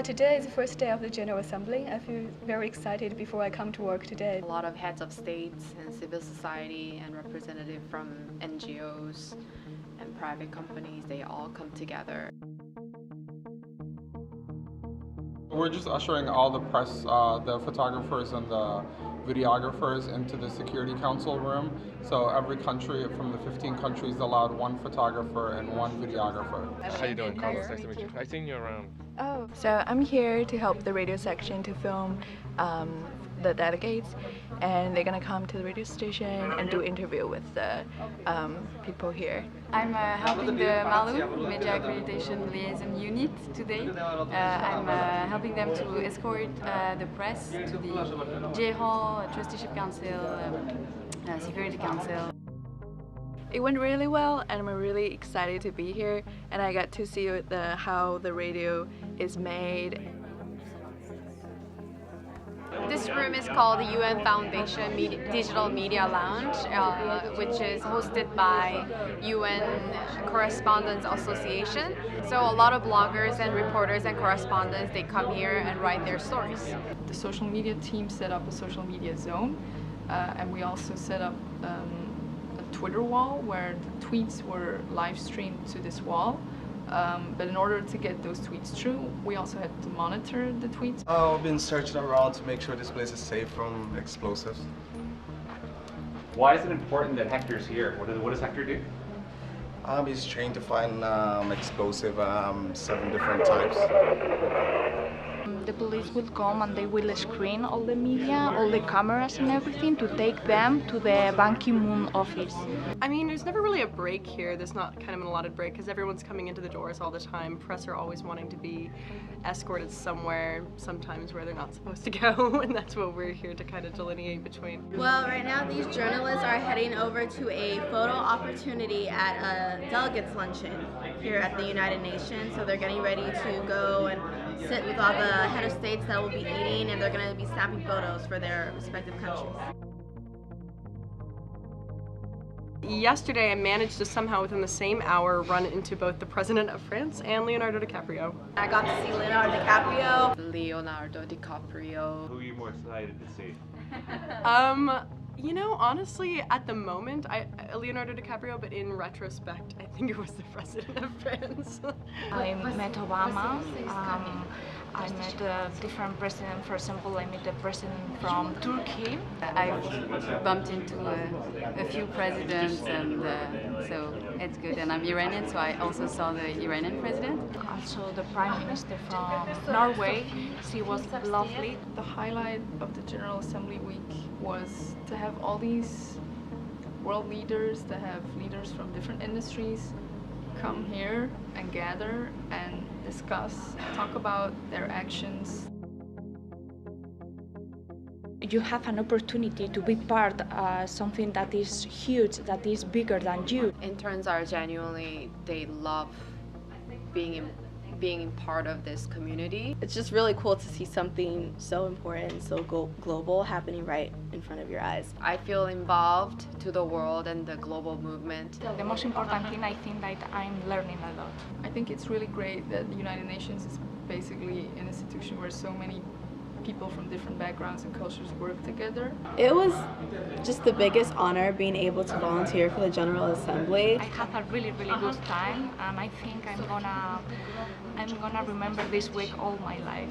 Today is the first day of the General Assembly. I feel very excited before I come to work today. A lot of heads of states and civil society and representatives from NGOs and private companies, they all come together. We're just ushering all the press, the photographers and the videographers into the Security Council room. So every country from the 15 countries allowed one photographer and one videographer. How you doing, Carlos? Nice to meet you. I've seen you around. Oh, so I'm here to help the radio section to film the delegates, and they're gonna come to the radio station and do interview with the people here. I'm helping the MALU, Media Accreditation Liaison Unit today. I'm helping them to escort the press to the J-Hall, Trusteeship Council, Security Council. It went really well, and I'm really excited to be here, and I got to see how the radio is made. This room is called the UN Foundation Digital Media Lounge, which is hosted by UN Correspondents Association. So a lot of bloggers and reporters and correspondents, they come here and write their stories. The social media team set up a social media zone, and we also set up a Twitter wall where the tweets were live streamed to this wall. But in order to get those tweets true, we also had to monitor the tweets. I've been searching around to make sure this place is safe from explosives. Why is it important that Hector's here? What does Hector do? He's trained to find explosive, 7 different types. The police will come and they will screen all the media, all the cameras and everything to take them to the Ban Ki-moon office. I mean, there's never really a break here. There's not kind of an allotted break because everyone's coming into the doors all the time. Press are always wanting to be escorted somewhere, sometimes where they're not supposed to go, and that's what we're here to kind of delineate between. Well, right now these journalists are heading over to a photo opportunity at a delegates luncheon here at the United Nations. So they're getting ready to go and sit with all the head of states that will be eating, and they're going to be snapping photos for their respective countries. Yesterday I managed to somehow within the same hour run into both the President of France and Leonardo DiCaprio. I got to see Leonardo DiCaprio. Leonardo DiCaprio. Who are you more excited to see? You know, honestly, at the moment, Leonardo DiCaprio, but in retrospect, I think it was the President of France. I met Obama. I met a different president. For example, I met the president from Turkey. I've bumped into a few presidents, and so it's good. And I'm Iranian, so I also saw the Iranian president. Also the Prime Minister from Norway. She was lovely. The highlight of the General Assembly week was to have all these world leaders, to have leaders from different industries come here and gather and discuss, talk about their actions. You have an opportunity to be part of something that is huge, that is bigger than you. Interns are genuinely, they love being part of this community. It's just really cool to see something so important and so global happening right in front of your eyes. I feel involved to the world and the global movement. The most important thing, I think, that I'm learning a lot. I think it's really great that the United Nations is basically an institution where so many people from different backgrounds and cultures work together. It was just the biggest honor being able to volunteer for the General Assembly. I had a really good time, and I think I'm gonna remember this week all my life.